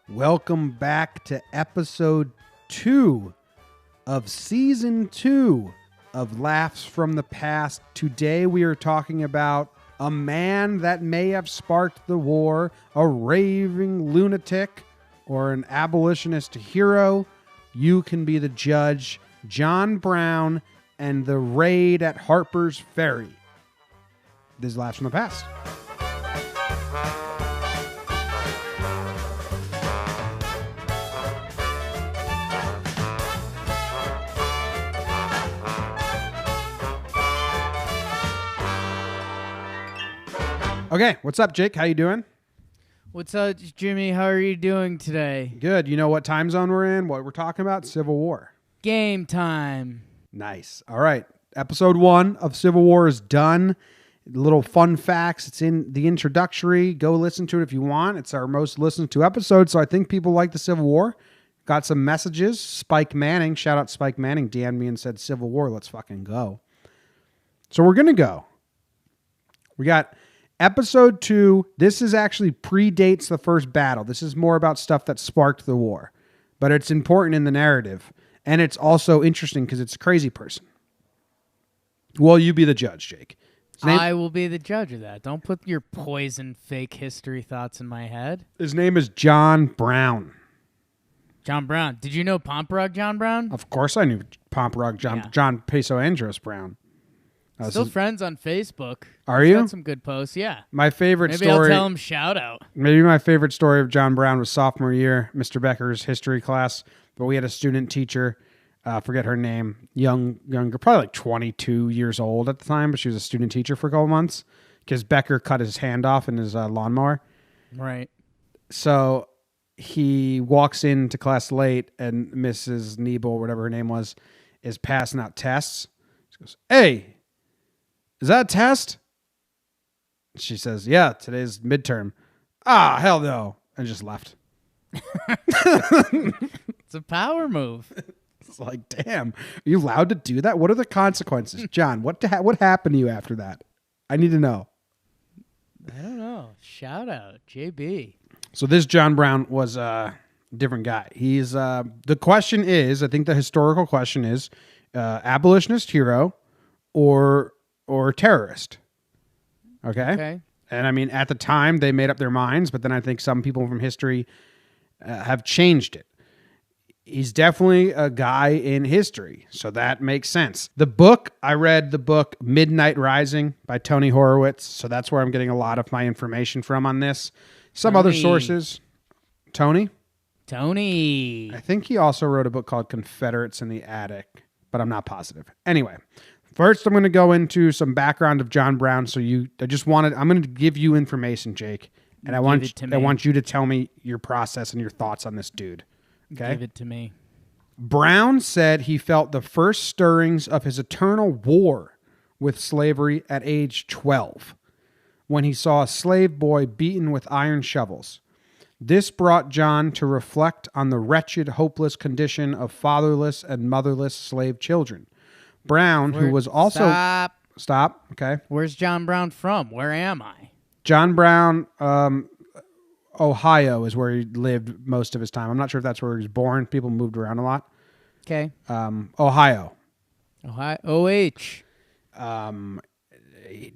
Welcome back to episode 2 of season 2 of Laughs from the Past. Today we are talking about a man that may have sparked the war, a raving lunatic, or an abolitionist hero. You can be the judge. John Brown and the raid at Harpers Ferry. This is Laughs from the Past. Okay, what's up, Jake? How you doing? What's up, Jimmy? How are you doing today? Good. You know what time zone we're in? What we're talking about? Civil War. Game time. Nice. All right. Episode 1 of Civil War is done. Little fun facts. It's in the introductory. Go listen to it if you want. It's our most listened to episode, so I think people like the Civil War. Got some messages. Spike Manning, shout out Spike Manning, DM'd me and said, Civil War, let's fucking go. So we're going to go. We got episode 2. This is actually predates the first battle. This is more about stuff that sparked the war, but it's important in the narrative. And it's also interesting because it's a crazy person. Will you be the judge, Jake? I will be the judge of that. Don't put your poison fake history thoughts in my head. His name is John Brown. John Brown. Did you know Pomperog John Brown? Of course I knew Pomperog John Peso Andros Brown. Still friends on Facebook. Are He's you? got some good posts, yeah. My favorite Maybe story. I'll tell him shout out. Maybe my favorite story of John Brown was sophomore year, Mr. Becker's history class. But we had a student teacher, forget her name, younger, probably like 22 years old at the time, but she was a student teacher for a couple months because Becker cut his hand off in his lawnmower. Right. So he walks into class late, and Mrs. Niebel, whatever her name was, is passing out tests. She goes, "Hey, is that a test?" She says, "Yeah, today's midterm." "Ah, hell no," and just left. It's a power move. It's like, damn, are you allowed to do that? What are the consequences? John, what happened to you after that? I need to know. I don't know. Shout out, JB. So this John Brown was a different guy. He's the question is, I think the historical question is, abolitionist hero or terrorist. Okay. And I mean, at the time they made up their minds, but then I think some people from history have changed it. He's definitely a guy in history, so that makes sense. I read the book Midnight Rising by Tony Horowitz, so that's where I'm getting a lot of my information from on this. Some other sources. Tony? Tony. I think he also wrote a book called Confederates in the Attic, but I'm not positive. Anyway, first I'm going to go into some background of John Brown, I'm going to give you information, Jake, and I want you to tell me your process and your thoughts on this dude. Okay? Give it to me. Brown said he felt the first stirrings of his eternal war with slavery at age 12 when he saw a slave boy beaten with iron shovels. This brought John to reflect on the wretched, hopeless condition of fatherless and motherless slave children. Brown, who was also... Stop. Okay. Where's John Brown from? Where am I? John Brown... Ohio is where he lived most of his time. I'm not sure if that's where he was born. People moved around a lot. Okay. Ohio. OH.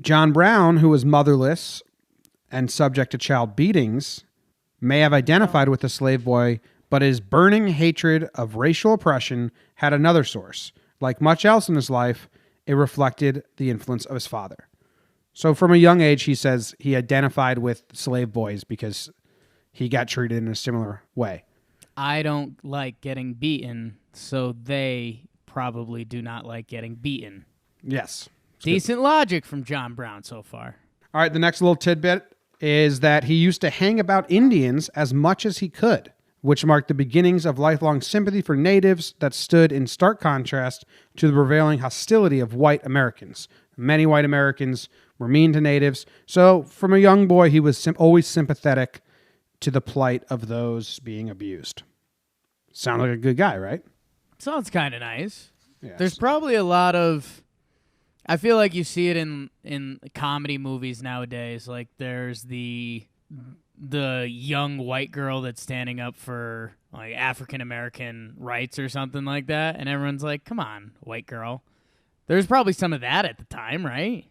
John Brown, who was motherless and subject to child beatings, may have identified with the slave boy, but his burning hatred of racial oppression had another source. Like much else in his life, it reflected the influence of his father. So from a young age, he says he identified with slave boys because he got treated in a similar way. I don't like getting beaten, so they probably do not like getting beaten. Yes. Decent logic from John Brown so far. All right, the next little tidbit is that he used to hang about Indians as much as he could, which marked the beginnings of lifelong sympathy for natives that stood in stark contrast to the prevailing hostility of white Americans. Many white Americans were mean to natives, so from a young boy, he was always sympathetic to the plight of those being abused. Sound like a good guy, right? Sounds kind of nice. Yes. There's probably a lot of... I feel like you see it in comedy movies nowadays. Like there's the the young white girl that's standing up for like African American rights or something like that, and everyone's like, "Come on, white girl." There's probably some of that at the time, right?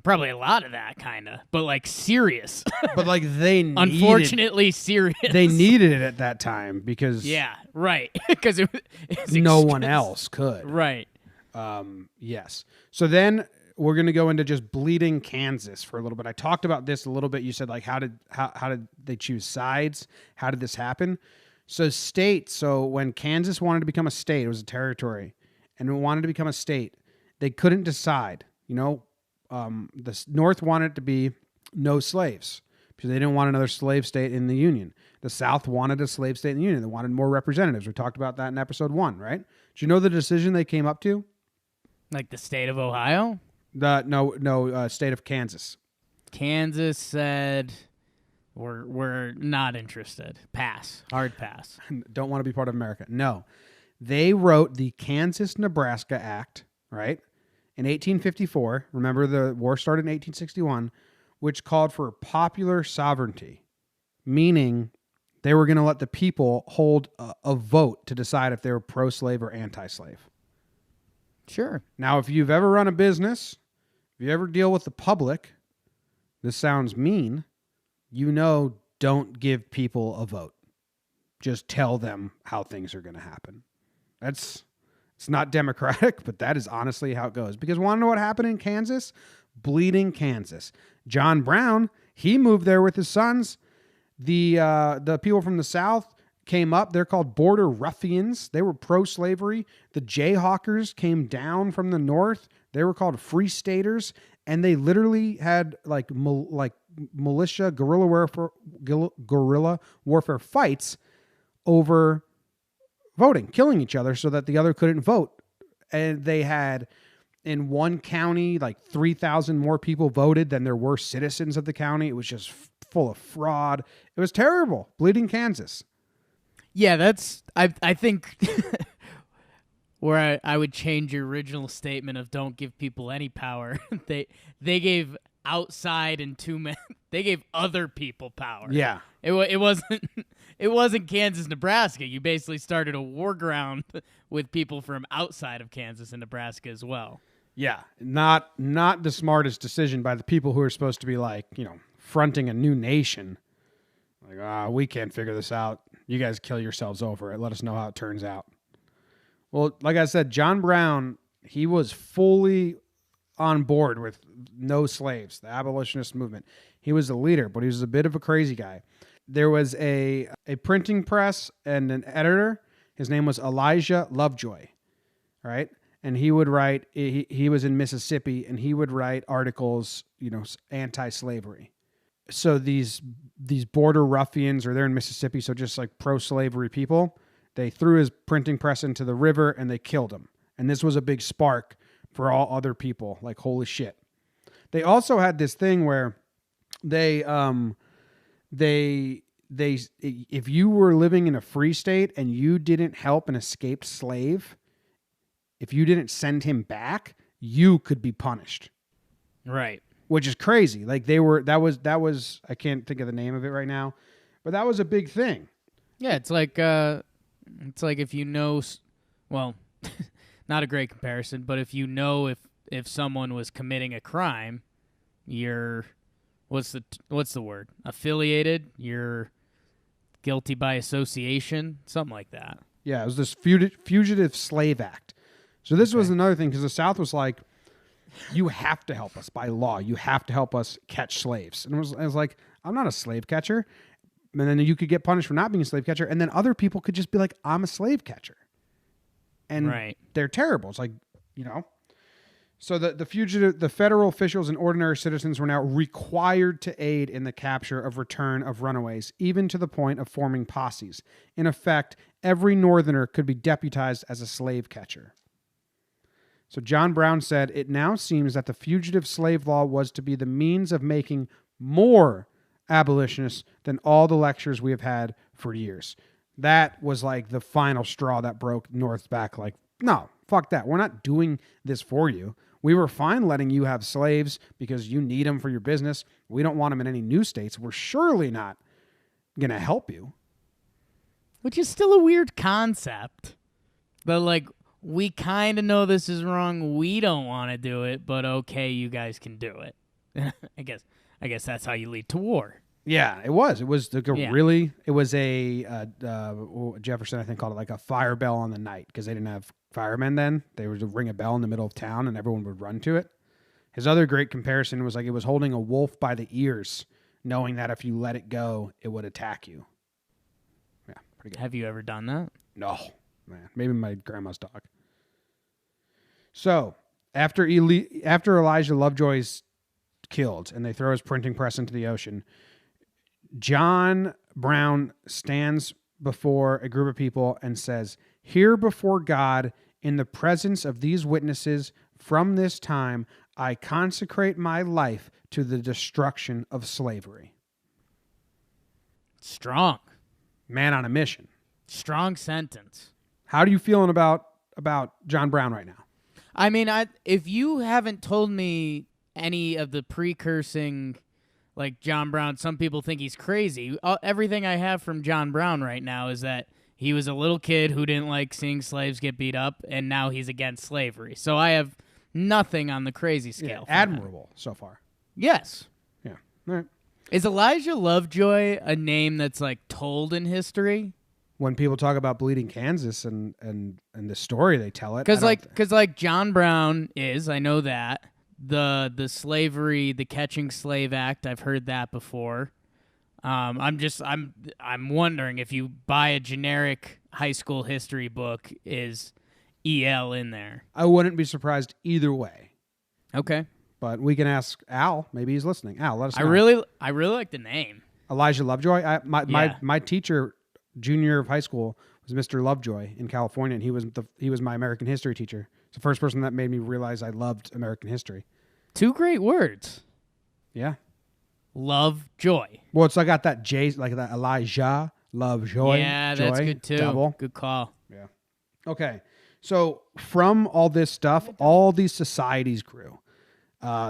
Probably a lot of that kind of, but like serious. But like unfortunately serious. They needed it at that time because yeah, right. Because it was no one else could. Right. Yes. So then we're going to go into just bleeding Kansas for a little bit. I talked about this a little bit. You said like how did they choose sides? How did this happen? So when Kansas wanted to become a state, it was a territory, and it wanted to become a state, they couldn't decide. The North wanted it to be no slaves because they didn't want another slave state in the Union. The South wanted a slave state in the Union. They wanted more representatives. We talked about that in episode 1, right? Do you know the decision they came up to? Like the state of Ohio? State of Kansas. Kansas said, we're not interested. Pass. Hard pass. Don't want to be part of America. No. They wrote the Kansas-Nebraska Act, right? In 1854, remember the war started in 1861, which called for popular sovereignty, meaning they were going to let the people hold a vote to decide if they were pro-slave or anti-slave. Sure. Now, if you've ever run a business, if you ever deal with the public, this sounds mean, don't give people a vote. Just tell them how things are going to happen. It's not democratic, but that is honestly how it goes. Because want to know what happened in Kansas? Bleeding Kansas. John Brown, he moved there with his sons. The people from the South came up. They're called border ruffians. They were pro-slavery. The Jayhawkers came down from the North. They were called Free Staters. And they literally had militia, guerrilla warfare fights over voting, killing each other so that the other couldn't vote. And they had, in one county, like 3,000 more people voted than there were citizens of the county. It was just full of fraud. It was terrible. Bleeding Kansas. Yeah, I think where I would change your original statement of don't give people any power. They gave outside and they gave other people power. Yeah. It wasn't Kansas, Nebraska. You basically started a war ground with people from outside of Kansas and Nebraska as well. Yeah, not the smartest decision by the people who are supposed to be fronting a new nation. Like, we can't figure this out. You guys kill yourselves over it. Let us know how it turns out. Well, like I said, John Brown, he was fully on board with no slaves, the abolitionist movement. He was a leader, but he was a bit of a crazy guy. There was a printing press and an editor. His name was Elijah Lovejoy, right? And he would write, he was in Mississippi, and he would write articles, anti-slavery. So these border ruffians, or they're in Mississippi, so just like pro-slavery people, they threw his printing press into the river and they killed him. And this was a big spark for all other people. Like, holy shit. They also had this thing where they if you were living in a free state and you didn't help an escaped slave, if you didn't send him back, you could be punished. Right. Which is crazy. Like that was I can't think of the name of it right now, but that was a big thing. Yeah, it's like if well, not a great comparison, but if if someone was committing a crime, you're what's the word? Affiliated, you're guilty by association, something like that. Yeah, it was this Fugitive Slave Act. So this was another thing, because the South was like, you have to help us by law. You have to help us catch slaves. And it was like, I'm not a slave catcher. And then you could get punished for not being a slave catcher. And then other people could just be like, I'm a slave catcher. And they're terrible. It's like, So the federal officials and ordinary citizens were now required to aid in the capture of return of runaways, even to the point of forming posses. In effect, every northerner could be deputized as a slave catcher. So John Brown said, it now seems that the fugitive slave law was to be the means of making more abolitionists than all the lectures we have had for years. That was like the final straw that broke North's back. Like, no, fuck that. We're not doing this for you. We were fine letting you have slaves because you need them for your business. We don't want them in any new states. We're surely not going to help you. Which is still a weird concept. But, like, we kind of know this is wrong. We don't want to do it, but okay, you guys can do it. I guess that's how you lead to war. Yeah, it was. It was like Yeah. it was a Jefferson, I think, called it like a fire bell on the night because they didn't have firemen then. They would ring a bell in the middle of town and everyone would run to it. His other great comparison was like it was holding a wolf by the ears, knowing that if you let it go, it would attack you. Yeah, pretty good. Have you ever done that? No, man. Maybe my grandma's dog. So after Elijah Lovejoy's killed and they throw his printing press into the ocean, John Brown stands before a group of people and says, "Here before God, in the presence of these witnesses, from this time, I consecrate my life to the destruction of slavery." Strong. Man on a mission. Strong sentence. How are you feeling about John Brown right now? I mean, if you haven't told me any of the precursing, like John Brown, some people think he's crazy. Everything I have from John Brown right now is that he was a little kid who didn't like seeing slaves get beat up, and now he's against slavery. So I have nothing on the crazy scale. Yeah, admirable so far. Yes. Yeah. All right. Is Elijah Lovejoy a name that's like told in history? When people talk about Bleeding Kansas and the story they tell it, Because like John Brown is, I know that. The slavery, the Catching Slave Act, I've heard that before. I'm wondering if you buy a generic high school history book, is EL in there? I wouldn't be surprised either way. Okay. But we can ask Al. Maybe he's listening. Al, let us know. I really like the name. Elijah Lovejoy. My teacher, junior year of high school, was Mr. Lovejoy in California, and he was my American history teacher. It's the first person that made me realize I loved American history. Two great words. Yeah. Love, joy. Well, it's I got that J, like that Elijah Lovejoy. Yeah, joy, that's good too. Double. Good call. Yeah. Okay. So from all this stuff, all these societies grew.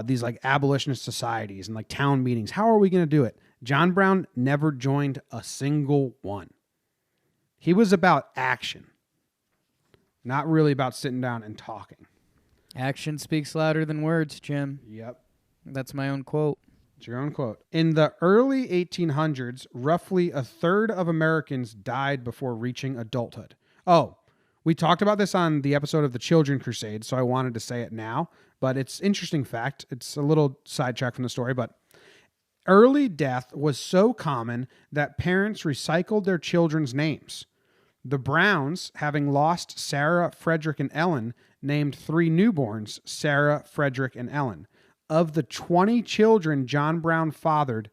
These like abolitionist societies and like town meetings. How are we going to do it? John Brown never joined a single one. He was about action, not really about sitting down and talking. Action speaks louder than words, Jim. Yep. That's my own quote. It's your own quote. In the early 1800s, roughly a third of Americans died before reaching adulthood. Oh, we talked about this on the episode of the Children Crusade, so I wanted to say it now, but it's interesting fact. It's a little sidetrack from the story, but early death was so common that parents recycled their children's names. The Browns, having lost Sarah, Frederick, and Ellen, named 3 newborns Sarah, Frederick, and Ellen. Of the 20 children John Brown fathered,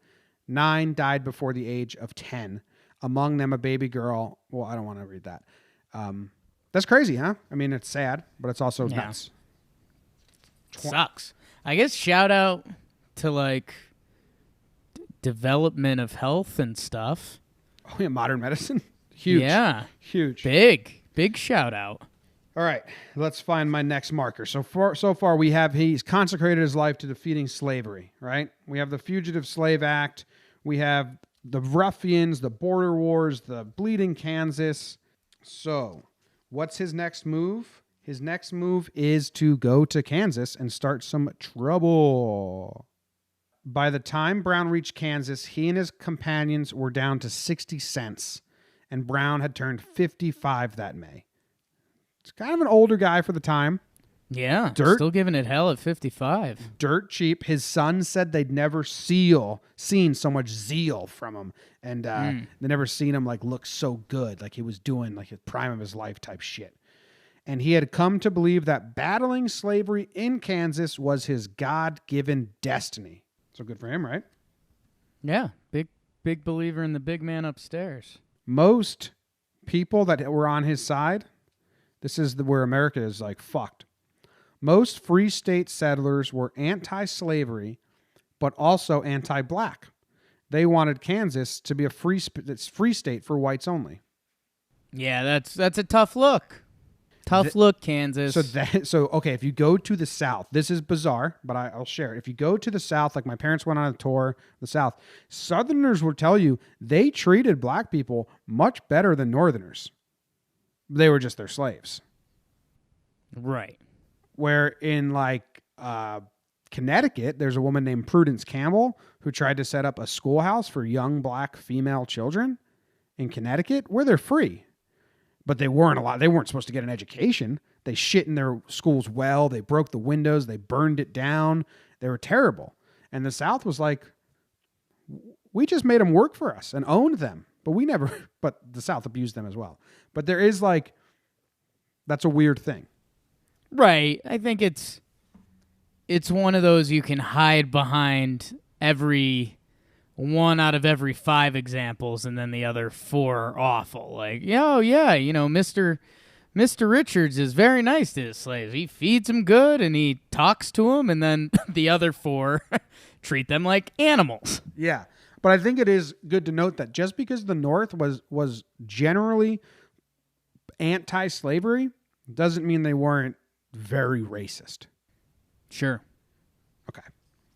9 died before the age of 10. Among them, a baby girl. Well, I don't want to read that. That's crazy, huh? I mean, it's sad, but it's also nuts. Sucks. I guess shout out to like development of health and stuff. Oh yeah, modern medicine. Huge. Yeah. Huge. Big shout out. All right, let's find my next marker. So far we have he's consecrated his life to defeating slavery, right? We have the Fugitive Slave Act. We have the ruffians, the border wars, the Bleeding Kansas. So what's his next move? His next move is to go to Kansas and start some trouble. By the time Brown reached Kansas, he and his companions were down to 60 cents, and Brown had turned 55 that May. It's kind of an older guy for the time. Yeah, still giving it hell at 55. Dirt cheap. His son said they'd never seen so much zeal from him, and they never seen him like look so good, like he was doing like the prime of his life type shit. And he had come to believe that battling slavery in Kansas was his God-given destiny. So good for him, right? Yeah, big believer in the big man upstairs. Most people that were on his side, this is where America is like fucked. Most free state settlers were anti-slavery, but also anti-black. They wanted Kansas to be a free state for whites only. Yeah, that's a tough look. Tough look, Kansas. So okay, if you go to the South, this is bizarre, but I'll share it. If you go to the South, like my parents went on a tour, the South, Southerners will tell you they treated black people much better than Northerners. They were just their slaves. Right. Where in like Connecticut, there's a woman named Prudence Campbell who tried to set up a schoolhouse for young black female children in Connecticut where they're free. But they weren't supposed to get an education. They shit in their school's well. They broke the windows. They burned it down. They were terrible. And the South was like, we just made them work for us and owned them. But but the South abused them as well. But there is like, that's a weird thing. Right. I think it's one of those you can hide behind every 1 out of every 5 examples, and then the other 4 are awful. Like, oh yeah, Mr. Richards is very nice to his slaves. He feeds them good and he talks to them, and then the other 4 treat them like animals. Yeah, but I think it is good to note that just because the North was generally anti-slavery doesn't mean they weren't very racist. Sure. Okay.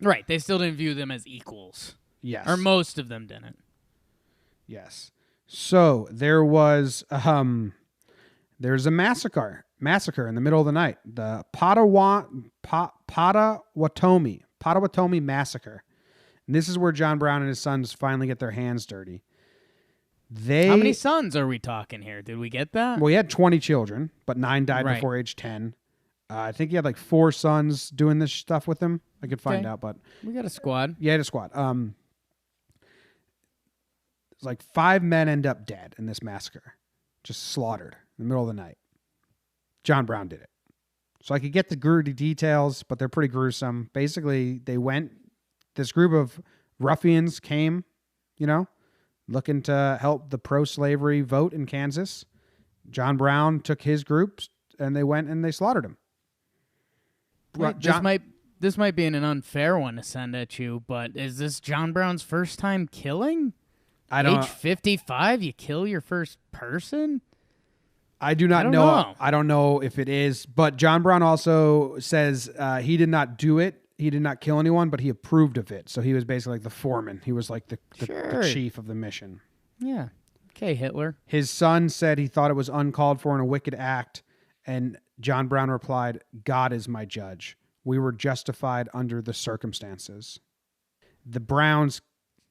Right. They still didn't view them as equals. Yes. Or most of them didn't. Yes. So there was there's a massacre in the middle of the night. The Potawato Massacre. And this is where John Brown and his sons finally get their hands dirty. How many sons are we talking here? Did we get that? Well, he had 20 children, but 9 died before age 10. I think he had like 4 sons doing this stuff with him. I could find out, but we got a squad. Yeah, he had a squad. It's like 5 men end up dead in this massacre, just slaughtered in the middle of the night. John Brown did it. So I could get the gritty details, but they're pretty gruesome. Basically, this group of ruffians came, looking to help the pro-slavery vote in Kansas. John Brown took his groups and they went and they slaughtered him. Wait, this might be an unfair one to send at you, but is this John Brown's first time killing? Age 55, you kill your first person? I do not know. I don't know if it is, but John Brown also says he did not do it. He did not kill anyone, but he approved of it. So he was basically like the foreman. He was like the chief of the mission. Yeah. Okay, Hitler. His son said he thought it was uncalled for and a wicked act, and John Brown replied, "God is my judge. We were justified under the circumstances." The Browns,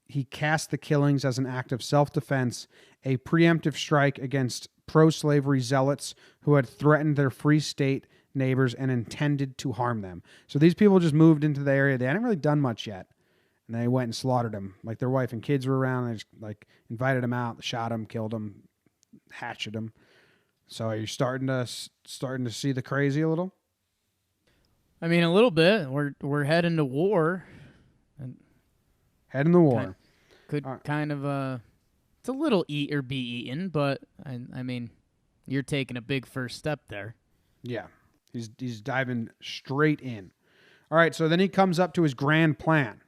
he cast the killings as an act of self-defense, a preemptive strike against pro-slavery zealots who had threatened their free state neighbors and intended to harm them. So these people just moved into the area. They hadn't really done much yet. And they went and slaughtered them. Like their wife and kids were around. They just like invited them out, shot them, killed them, hatcheted them. So are you starting to see the crazy a little? I mean, a little bit. We're heading to war. Heading to war. Kind of it's a little eat or be eaten, but I mean, you're taking a big first step there. Yeah. He's diving straight in. All right, so then he comes up to his grand plan,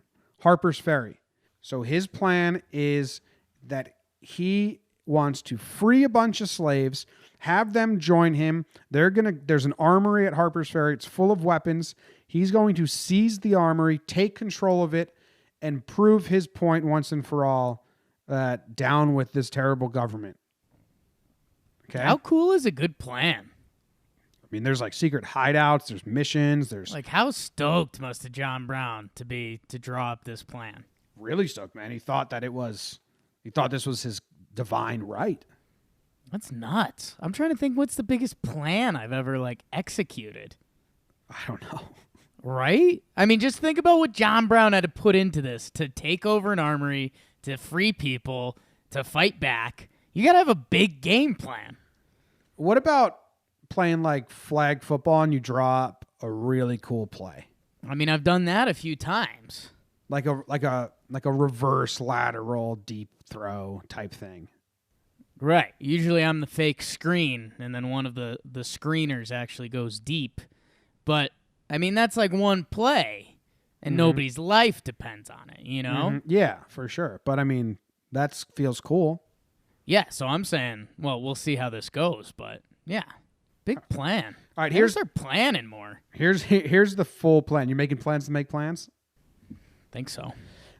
Harpers Ferry. So his plan is that he wants to free a bunch of slaves, have them join him. There's an armory at Harpers Ferry. It's full of weapons. He's going to seize the armory, take control of it, and prove his point once and for all that down with this terrible government. Okay. How cool is a good plan? I mean, there's like secret hideouts, there's missions, there's like how stoked must have John Brown to be to draw up this plan? Really stoked, man. He thought this was his divine right. That's nuts. I'm trying to think what's the biggest plan I've ever like executed. I don't know. Right? I mean, just think about what John Brown had to put into this to take over an armory, to free people, to fight back. You got to have a big game plan. What about playing like flag football and you draw up a really cool play? I mean, I've done that a few times. Like a reverse lateral deep throw type thing. Right. Usually I'm the fake screen, and then one of the screeners actually goes deep. But, I mean, that's like one play, and nobody's life depends on it, you know? Mm-hmm. Yeah, for sure. But, I mean, that feels cool. Yeah, so I'm saying, well, we'll see how this goes, but, yeah. Big plan. All right, Here's their planning more. Here's the full plan. You're making plans to make plans? Think so.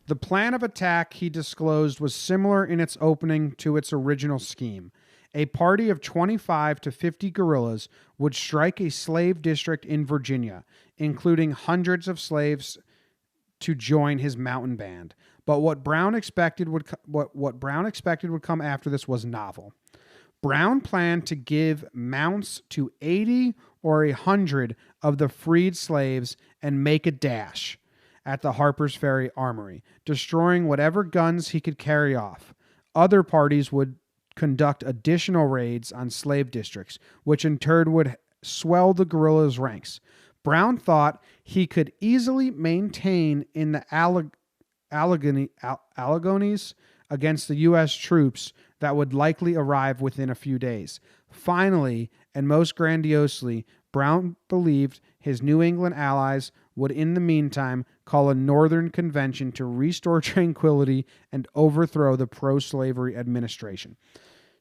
The plan of attack he disclosed was similar in its opening to its original scheme. A party of 25 to 50 guerrillas would strike a slave district in Virginia, including hundreds of slaves to join his mountain band. But what Brown expected would come after this was novel. Brown planned to give mounts to 80 or 100 of the freed slaves and make a dash at the Harpers Ferry armory, destroying whatever guns he could carry off. Other parties would conduct additional raids on slave districts, which in turn would swell the guerrillas' ranks. Brown thought he could easily maintain in the Alleghenies against the U.S. troops that would likely arrive within a few days. Finally, and most grandiosely, Brown believed his New England allies would in the meantime call a Northern Convention to restore tranquility and overthrow the pro-slavery administration.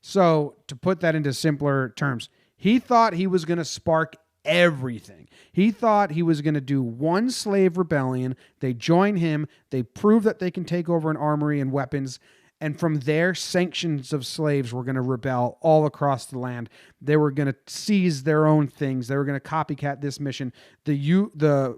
So, to put that into simpler terms, he thought he was going to spark everything. He thought he was going to do one slave rebellion. They join him. They prove that they can take over an armory and weapons. And from there, sanctions of slaves were going to rebel all across the land. They were going to seize their own things. They were going to copycat this mission. The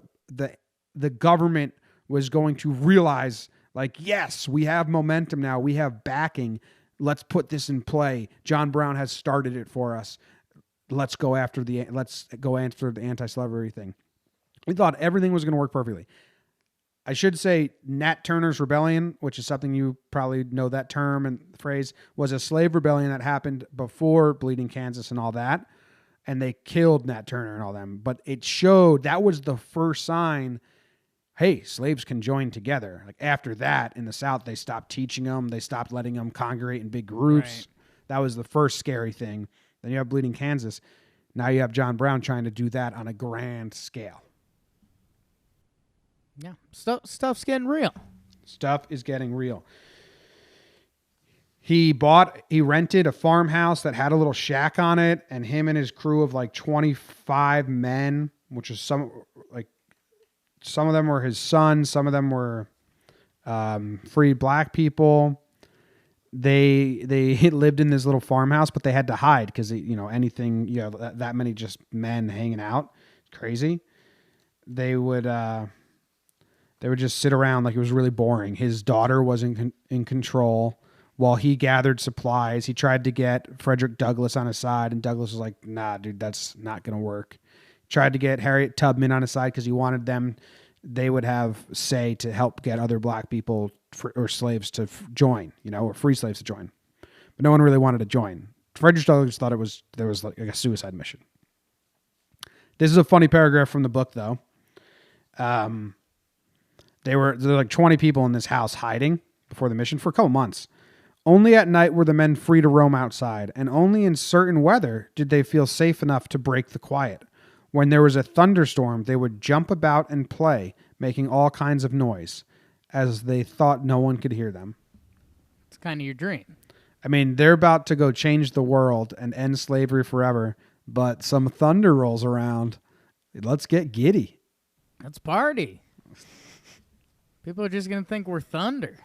government was going to realize, like, yes, we have momentum now. We have backing. Let's put this in play. John Brown has started it for us. Let's go after the anti-slavery thing. We thought everything was going to work perfectly. I should say Nat Turner's Rebellion, which is something you probably know that term and phrase, was a slave rebellion that happened before Bleeding Kansas and all that. And they killed Nat Turner and all them. But it showed, that was the first sign, hey, slaves can join together. Like after that, in the South, they stopped teaching them. They stopped letting them congregate in big groups. Right. That was the first scary thing. Then you have Bleeding Kansas. Now you have John Brown trying to do that on a grand scale. Yeah, stuff's getting real. Stuff is getting real. He rented a farmhouse that had a little shack on it, and him and his crew of like 25 men, which is some of them were his sons, some of them were freed black people. They lived in this little farmhouse, but they had to hide because that many just men hanging out, it's crazy. They would just sit around like it was really boring. His daughter was in control while he gathered supplies. He tried to get Frederick Douglass on his side, and Douglass was like, "Nah, dude, that's not gonna work." Tried to get Harriet Tubman on his side because he wanted them. They would have say to help get other black people or slaves to join, or free slaves to join. But no one really wanted to join. Frederick Douglass thought there was like a suicide mission. This is a funny paragraph from the book, though. There were like 20 people in this house hiding before the mission for a couple months. Only at night were the men free to roam outside, and only in certain weather did they feel safe enough to break the quiet. When there was a thunderstorm, they would jump about and play, making all kinds of noise, as they thought no one could hear them. It's kind of your dream. I mean, they're about to go change the world and end slavery forever, but some thunder rolls around. Let's get giddy. Let's party. People are just going to think we're thunder.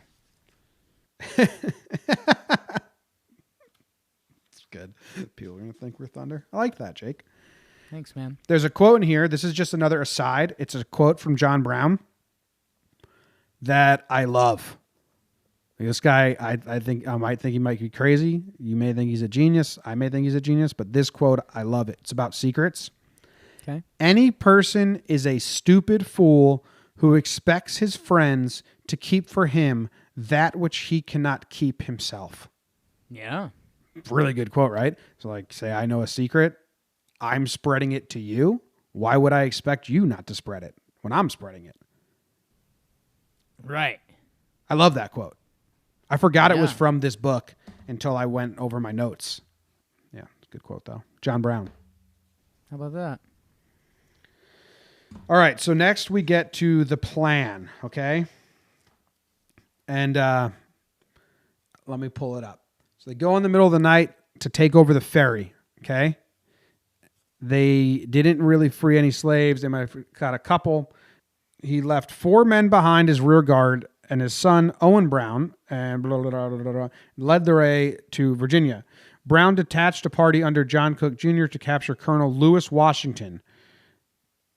It's good. People are going to think we're thunder. I like that, Jake. Thanks, man. There's a quote in here. This is just another aside. It's a quote from John Brown that I love. This guy, I might think he might be crazy. You may think he's a genius. I may think he's a genius, but this quote, I love it. It's about secrets. Okay. Any person is a stupid fool who expects his friends to keep for him that which he cannot keep himself. Yeah. Really good quote, right? So like, say I know a secret. I'm spreading it to you. Why would I expect you not to spread it when I'm spreading it? Right. I love that quote. I forgot it was from this book until I went over my notes. Yeah, it's a good quote, though. John Brown. How about that? All right, so next we get to the plan, okay? And let me pull it up. So they go in the middle of the night to take over the ferry, okay? They didn't really free any slaves. They might have got a couple. He left 4 men behind his rear guard, and his son, Owen Brown, and led the way to Virginia. Brown detached a party under John Cook Jr. to capture Colonel Lewis Washington,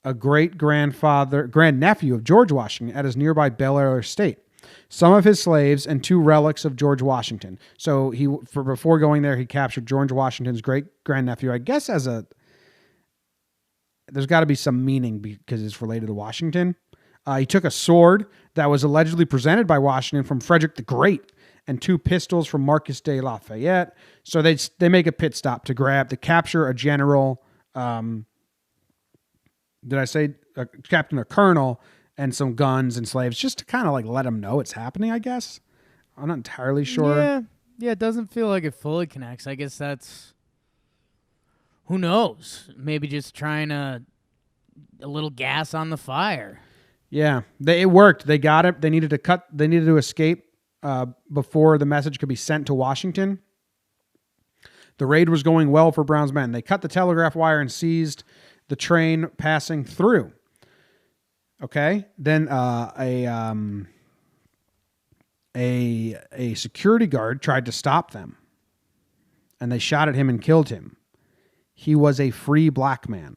a grandnephew of George Washington, at his nearby Bel Air estate. Some of his slaves and 2 relics of George Washington. So before going there, he captured George Washington's great-grandnephew, I guess there's got to be some meaning because it's related to Washington. He took a sword that was allegedly presented by Washington from Frederick the Great and 2 pistols from Marcus de Lafayette. So they make a pit stop to capture a general. Did I say a captain or colonel, and some guns and slaves, just to kind of like let them know it's happening, I guess. I'm not entirely sure. Yeah, it doesn't feel like it fully connects. I guess that's, who knows? Maybe just trying a little gas on the fire. Yeah, it worked. They got it. They needed to escape before the message could be sent to Washington. The raid was going well for Brown's men. They cut the telegraph wire and seized the train passing through. Okay. Then a security guard tried to stop them, and they shot at him and killed him. He was a free black man.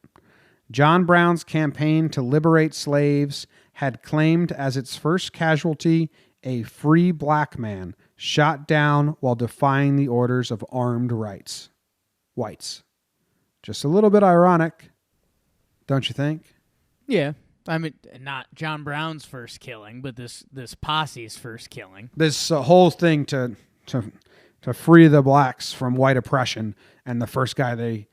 John Brown's campaign to liberate slaves had claimed as its first casualty a free black man shot down while defying the orders of armed whites. Just a little bit ironic, don't you think? Yeah. I mean, not John Brown's first killing, but this posse's first killing. This whole thing to free the blacks from white oppression, and the first guy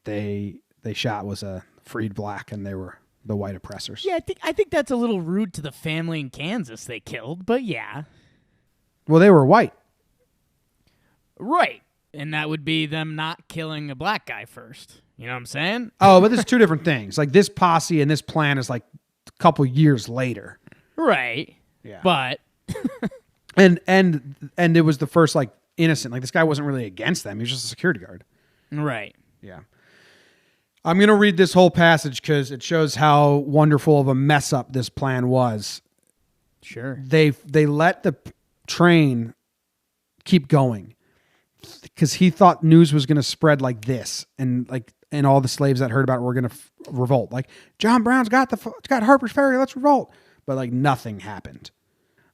they shot was a freed black, and they were the white oppressors. Yeah, I think that's a little rude to the family in Kansas they killed, but yeah. Well, they were white. Right. And that would be them not killing a black guy first. You know what I'm saying? Oh, but there's 2 different things. Like this posse and this plan is like a couple years later. Right. Yeah. But and it was the first like innocent. Like this guy wasn't really against them. He was just a security guard. Right. Yeah. I'm going to read this whole passage because it shows how wonderful of a mess up this plan was. Sure. They let the train keep going because he thought news was going to spread like this, and all the slaves that heard about it were going to revolt. Like, John Brown's got Harpers Ferry, let's revolt. But like nothing happened.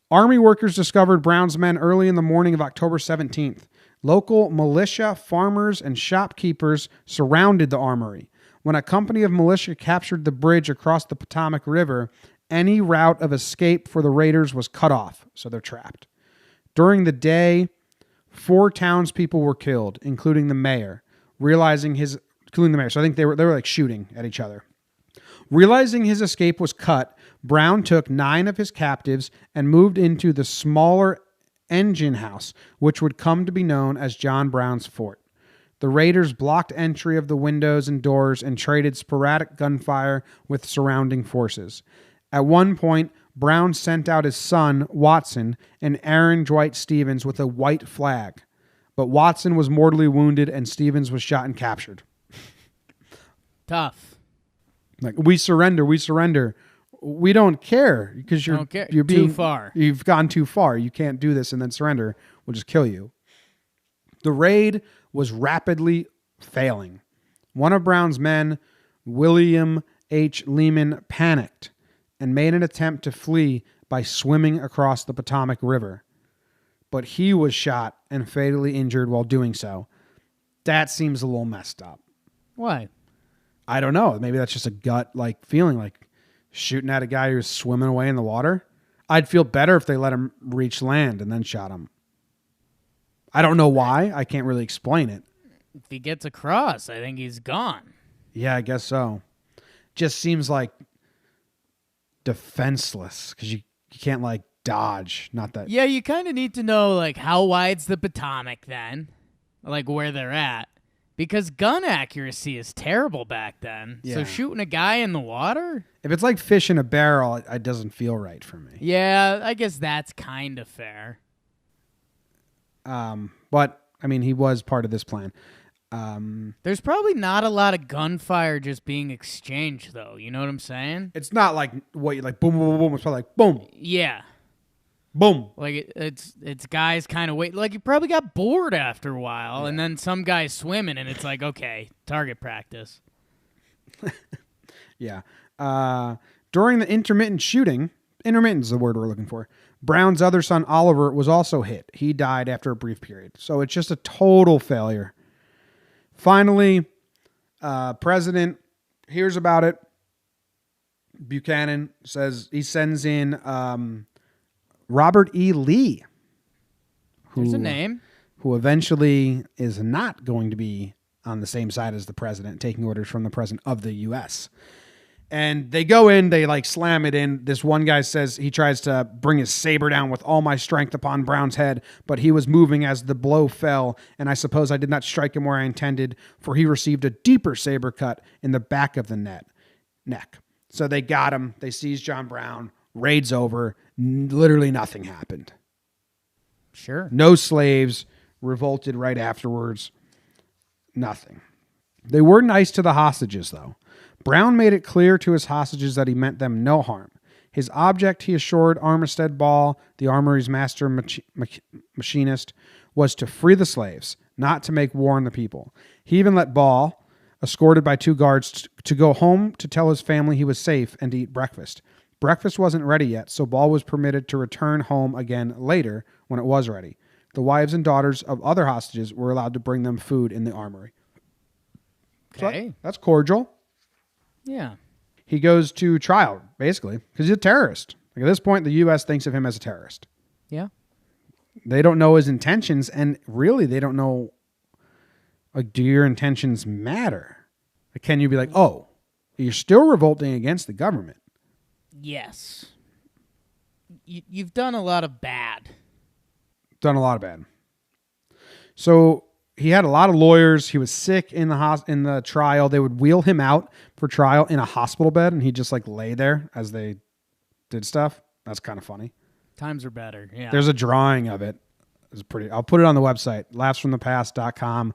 Army workers discovered Brown's men early in the morning of October 17th. Local militia, farmers, and shopkeepers surrounded the armory. When a company of militia captured the bridge across the Potomac River, any route of escape for the raiders was cut off, so they're trapped. During the day, 4 townspeople were killed, including the mayor. So I think they were like shooting at each other. Realizing his escape was cut, Brown took 9 of his captives and moved into the smaller engine house, which would come to be known as John Brown's Fort. The raiders blocked entry of the windows and doors and traded sporadic gunfire with surrounding forces. At one point, Brown sent out his son, Watson, and Aaron Dwight Stevens with a white flag. But Watson was mortally wounded and Stevens was shot and captured. Tough. Like, we surrender. We don't care because you're being too far. You've gone too far. You can't do this and then surrender. We'll just kill you. The raid was rapidly failing. One of Brown's men, William H. Lehman, panicked and made an attempt to flee by swimming across the Potomac River. But he was shot and fatally injured while doing so. That seems a little messed up. Why? I don't know. Maybe that's just a gut like feeling, like shooting at a guy who's swimming away in the water. I'd feel better if they let him reach land and then shot him. I don't know why. I can't really explain it. If he gets across, I think he's gone. Yeah, I guess so. Just seems like defenseless because you can't like dodge. Not that. Yeah, you kind of need to know like how wide's the Potomac then, like where they're at, because gun accuracy is terrible back then. Yeah. So shooting a guy in the water, if it's like fish in a barrel, it doesn't feel right for me. Yeah, I guess that's kind of fair. But I mean, he was part of this plan. There's probably not a lot of gunfire just being exchanged, though. You know what I'm saying? It's not like like boom, boom, boom, boom. It's probably like boom, Yeah. boom. Like it's guys kind of wait. Like you probably got bored after a while, and then some guy's swimming, and it's like, okay, target practice. Yeah. During the intermittent shooting, intermittent is the word we're looking for. Brown's other son, Oliver, was also hit. He died after a brief period. So it's just a total failure. Finally, president hears about it. Buchanan says he sends in Robert E. Lee. There's a name. Who eventually is not going to be on the same side as the president, taking orders from the president of the U.S., and they go in, they like slam it in. This one guy says he tries to bring his saber down with all my strength upon Brown's head, but he was moving as the blow fell, and I suppose I did not strike him where I intended, for he received a deeper saber cut in the back of the neck. So they got him. They seized John Brown. Raid's over. Literally nothing happened. Sure. No slaves revolted right afterwards. Nothing. They were nice to the hostages, though. Brown made it clear to his hostages that he meant them no harm. His object, he assured Armistead Ball, the armory's master machinist, was to free the slaves, not to make war on the people. He even let Ball, escorted by 2 guards, to go home to tell his family he was safe and to eat breakfast. Breakfast wasn't ready yet, so Ball was permitted to return home again later when it was ready. The wives and daughters of other hostages were allowed to bring them food in the armory. Okay. So that's cordial. Yeah. He goes to trial, basically, because he's a terrorist. Like at this point, the U.S. thinks of him as a terrorist. Yeah. They don't know his intentions, and really, they don't know, like, do your intentions matter? Like, can you be like, oh, you're still revolting against the government? Yes. You've done a lot of bad. Done a lot of bad. So he had a lot of lawyers. He was sick in the trial. They would wheel him out for trial in a hospital bed, and he'd just like lay there as they did stuff. That's kind of funny. Times are better. Yeah. There's a drawing of it. It's pretty. I'll put it on the website, laughsfromthepast.com.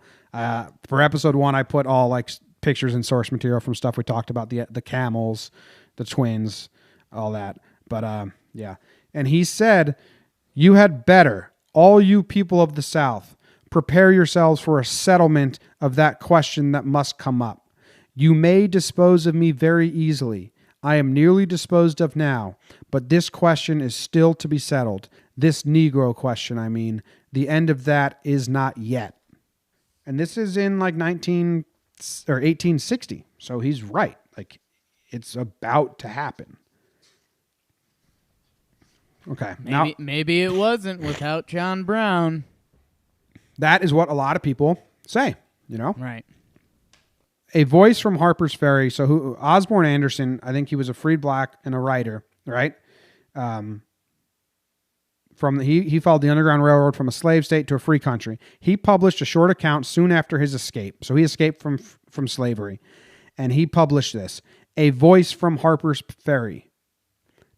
For episode 1, I put all like pictures and source material from stuff we talked about, the camels, the twins, all that. But yeah. And he said, "You had better, all you people of the South, prepare yourselves for a settlement of that question that must come up. You may dispose of me very easily. I am nearly disposed of now, but this question is still to be settled. This Negro question, I mean. The end of that is not yet." And this is in like 1860. So he's right. Like it's about to happen. Okay. Maybe it wasn't without John Brown. That is what a lot of people say, you know? Right. A voice from Harpers Ferry. So Osborne Anderson, I think he was a freed black and a writer, right? He followed the Underground Railroad from a slave state to a free country. He published a short account soon after his escape. So he escaped from slavery. And he published this. A voice from Harpers Ferry.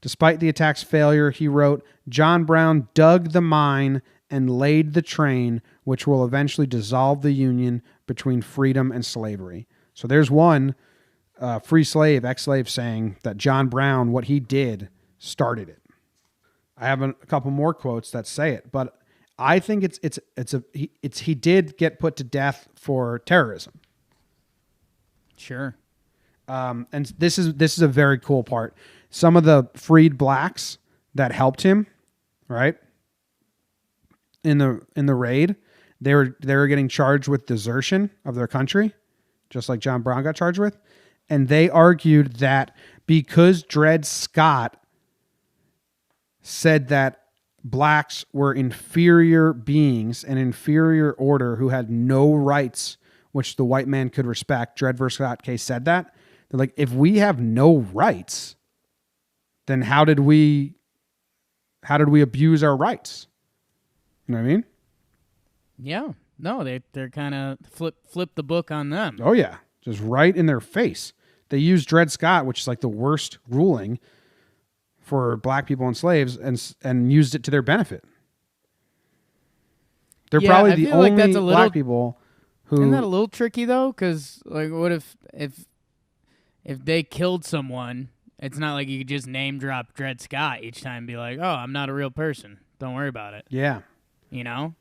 Despite the attack's failure, he wrote, "John Brown dug the mine and laid the train, which will eventually dissolve the union between freedom and slavery." So there's one free slave, ex-slave, saying that John Brown, what he did, started it. I have a couple more quotes that say it, but I think he did get put to death for terrorism. Sure. And this is a very cool part. Some of the freed blacks that helped him, right, in the raid, they were getting charged with desertion of their country, just like John Brown got charged with, and they argued that because Dred Scott said that blacks were inferior beings, an inferior order who had no rights, which the white man could respect. Dred versus Scott case said that. They're like, if we have no rights, then how did we abuse our rights? You know what I mean? Yeah. No, they're kind of flip the book on them. Oh yeah, just right in their face. They used Dred Scott, which is like the worst ruling for black people and slaves, and used it to their benefit. They're probably the only black people Isn't that a little tricky though? Because like, what if they killed someone? It's not like you could just name drop Dred Scott each time and be like, "Oh, I'm not a real person. Don't worry about it." Yeah. You know?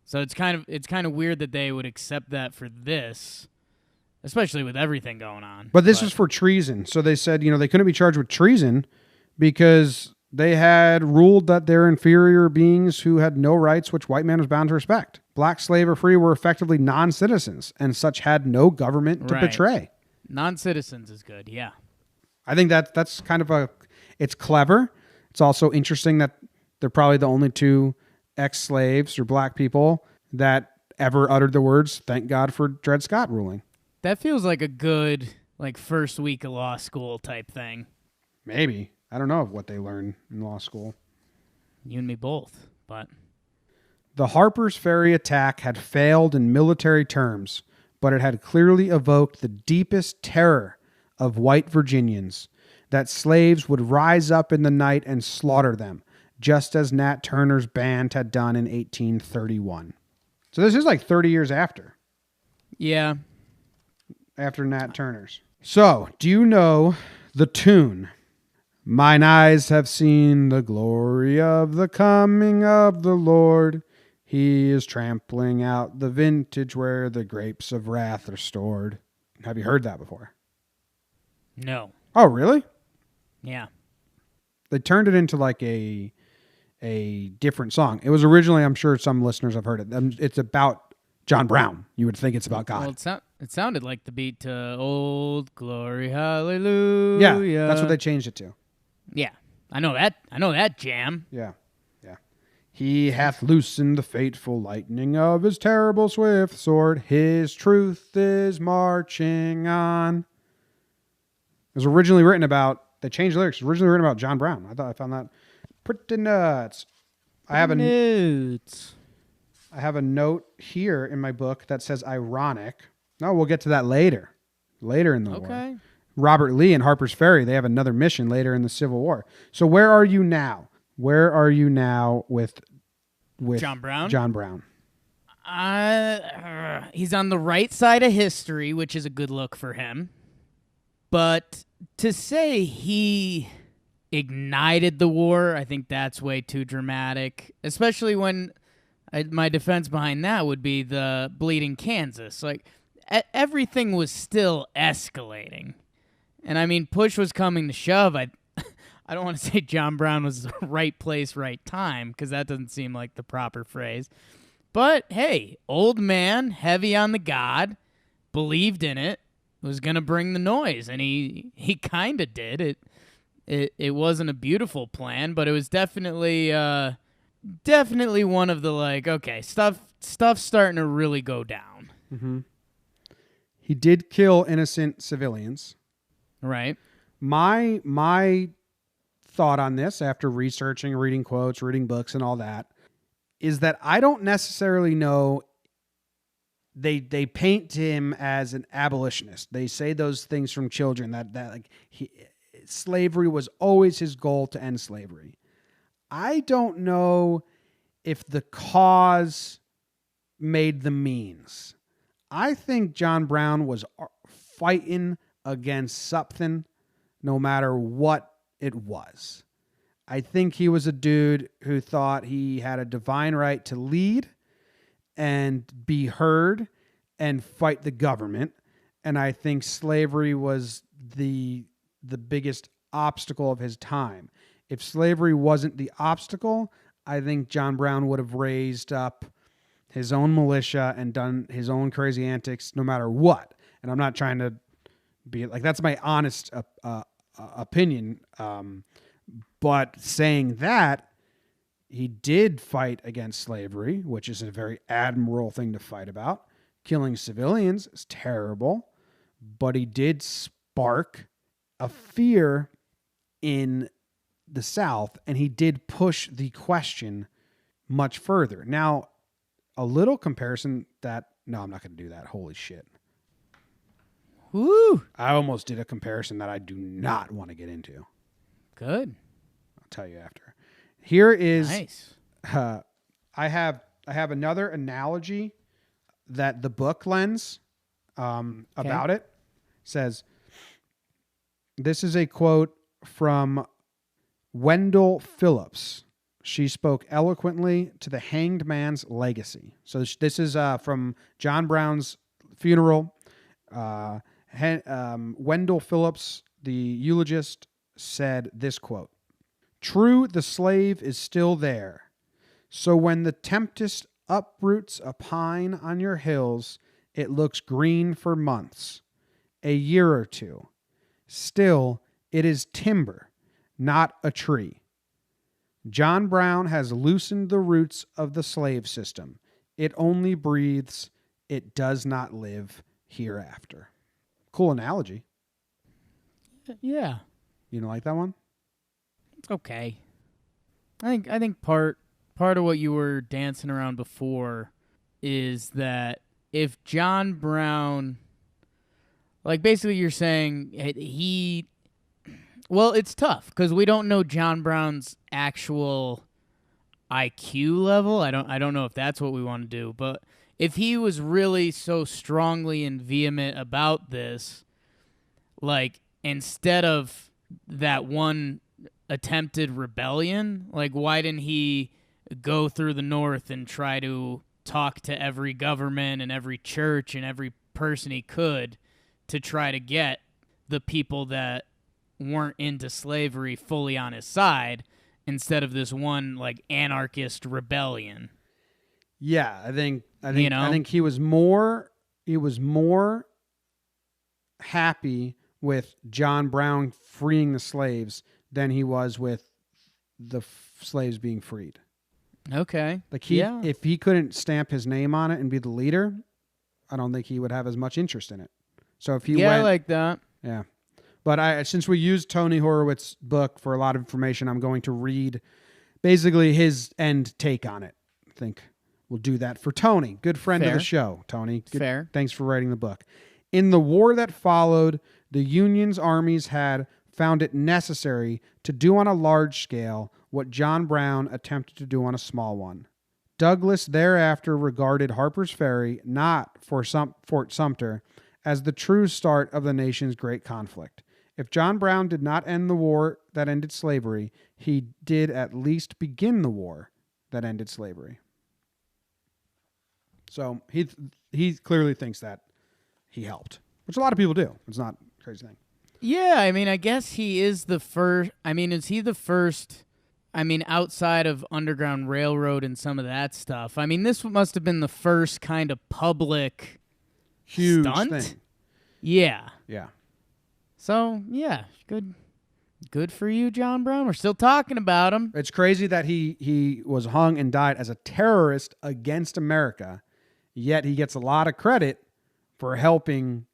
So it's kind of weird that they would accept that for this, especially with everything going on. But this was for treason. So they said, they couldn't be charged with treason because they had ruled that they're inferior beings who had no rights which white man was bound to respect. Black, slave, or free were effectively non-citizens, and such had no government to betray. Non-citizens is good, yeah. I think that's kind of it's clever. It's also interesting that they're probably the only two ex-slaves or black people that ever uttered the words, "Thank God for Dred Scott ruling." That feels like a good, first week of law school type thing. Maybe. I don't know what they learn in law school. You and me both, but... The Harpers Ferry attack had failed in military terms, but it had clearly evoked the deepest terror of white Virginians, that slaves would rise up in the night and slaughter them, just as Nat Turner's band had done in 1831. So this is 30 years after. Yeah. After Nat Turner's. So, do you know the tune? Mine eyes have seen the glory of the coming of the Lord. He is trampling out the vintage where the grapes of wrath are stored. Have you heard that before? No. Oh, really? Yeah. They turned it into a different song. It was originally, I'm sure some listeners have heard it. It's about John Brown. You would think it's about God. Well, it sounded like the beat to Old Glory Hallelujah. Yeah, that's what they changed it to. Yeah. I know that jam. Yeah. He hath loosened the fateful lightning of his terrible swift sword. His truth is marching on. It was originally written about, they changed the lyrics. It was originally written about John Brown. I found that pretty nuts. I have a note here in my book that says ironic. No, we'll get to that later. Later in the war. Robert Lee and Harpers Ferry, they have another mission later in the Civil War. So where are you now? Where are you now with John Brown? John Brown. He's on the right side of history, which is a good look for him. But to say he ignited the war, I think that's way too dramatic, especially when my defense behind that would be the Bleeding Kansas. Everything was still escalating. And I mean, push was coming to shove. I don't want to say John Brown was the right place, right time, because that doesn't seem like the proper phrase. But, hey, old man, heavy on the God, believed in it, was going to bring the noise, and he kind of did. It wasn't a beautiful plan, but it was definitely one of the, okay, stuff's starting to really go down. Mm-hmm. He did kill innocent civilians. Right. My thought on this, after researching, reading quotes, reading books and all that, is that I don't necessarily know. They paint him as an abolitionist. They say those things from children that slavery was always his goal, to end slavery. I don't know if the cause made the means. I think John Brown was fighting against something, no matter what it was. I think he was a dude who thought he had a divine right to lead and be heard and fight the government. And I think slavery was the biggest obstacle of his time. If slavery wasn't the obstacle, I think John Brown would have raised up his own militia and done his own crazy antics no matter what. And I'm not trying to be that's my honest opinion. But saying that, he did fight against slavery, which is a very admirable thing to fight about. Killing civilians is terrible, but he did spark a fear in the South, and he did push the question much further. Now, a little comparison no, I'm not going to do that. Holy shit. Woo! I almost did a comparison that I do not want to get into. Good. I'll tell you after. Here is nice. I have another analogy that the book lens about it says, this is a quote from Wendell Phillips. She spoke eloquently to the hanged man's legacy. So this is from John Brown's funeral. Wendell Phillips, the eulogist, said this quote, "True, the slave is still there. So when the tempest uproots a pine on your hills, it looks green for months, a year or two. Still, it is timber, not a tree. John Brown has loosened the roots of the slave system. It only breathes. It does not live hereafter." Cool analogy. Yeah. You don't like that one? It's okay. I think part of what you were dancing around before is that if John Brown, like basically you're saying well, it's tough because we don't know John Brown's actual IQ level. I don't know if that's what we want to do, but if he was really so strongly and vehement about this, like instead of that one attempted rebellion, like why didn't he go through the North and try to talk to every government and every church and every person he could to try to get the people that weren't into slavery fully on his side instead of this one like anarchist rebellion? Yeah, I think he was more happy with John Brown freeing the slaves than he was with the slaves being freed. Okay. Like if he couldn't stamp his name on it and be the leader, I don't think he would have as much interest in it. So if he went, I like that. Yeah. But since we used Tony Horowitz's book for a lot of information, I'm going to read basically his end take on it. I think we'll do that for Tony. Good friend of the show, Tony. Fair. Thanks for writing the book. In the war that followed, the Union's armies had found it necessary to do on a large scale what John Brown attempted to do on a small one. Douglas thereafter regarded Harpers Ferry, not Fort Sumter, as the true start of the nation's great conflict. If John Brown did not end the war that ended slavery, he did at least begin the war that ended slavery. So he clearly thinks that he helped, which a lot of people do. It's not a crazy thing. Yeah, I mean, I guess he is the first. I mean, is he the first? I mean, outside of Underground Railroad and some of that stuff. I mean, this must have been the first kind of public huge stunt thing. Yeah. Yeah. So, yeah, good for you, John Brown. We're still talking about him. It's crazy that he was hung and died as a terrorist against America, yet he gets a lot of credit for helping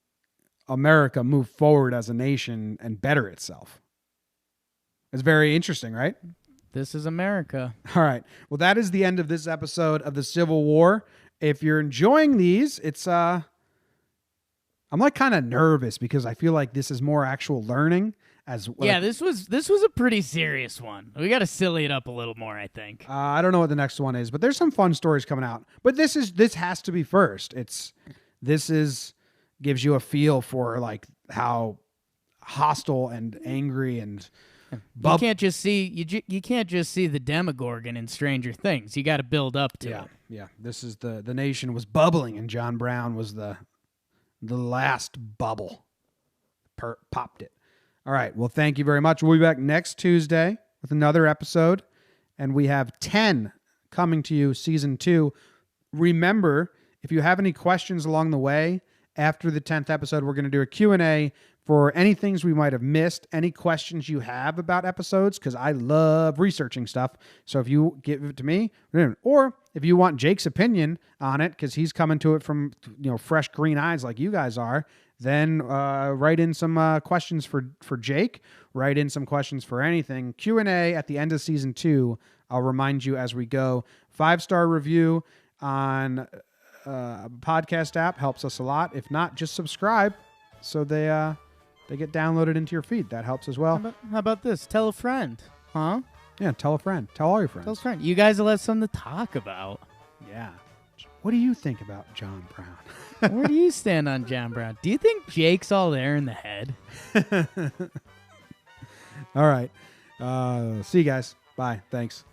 America move forward as a nation and better itself. It's very interesting, right? This is America. All right. Well, that is the end of this episode of the Civil War. If you're enjoying these, it's I'm like kind of nervous because I feel like this is more actual learning this was a pretty serious one. We got to silly it up a little more, I think. I don't know what the next one is, but there's some fun stories coming out. But this has to be first. Gives you a feel for like how hostile and angry and you can't just see you can't just see the Demogorgon in Stranger Things. You got to build up to it. Yeah. This is the nation was bubbling and John Brown was the last bubble. Popped it. All right. Well, thank you very much. We'll be back next Tuesday with another episode, and we have 10 coming to you, season 2. Remember, if you have any questions along the way, after the 10th episode, we're going to do a Q&A for any things we might have missed, any questions you have about episodes, because I love researching stuff. So if you give it to me, or if you want Jake's opinion on it, because he's coming to it from fresh green eyes like you guys are, then write in some questions for Jake. Write in some questions for anything. Q&A at the end of season 2. I'll remind you as we go. 5-star review on a podcast app helps us a lot. If not, just subscribe so they get downloaded into your feed. That helps as well. How about this? Tell a friend. Huh? Yeah, tell a friend. Tell all your friends. Tell a friend. You guys will have something to talk about. Yeah. What do you think about John Brown? Where do you stand on John Brown? Do you think Jake's all there in the head? All right. See you guys. Bye. Thanks.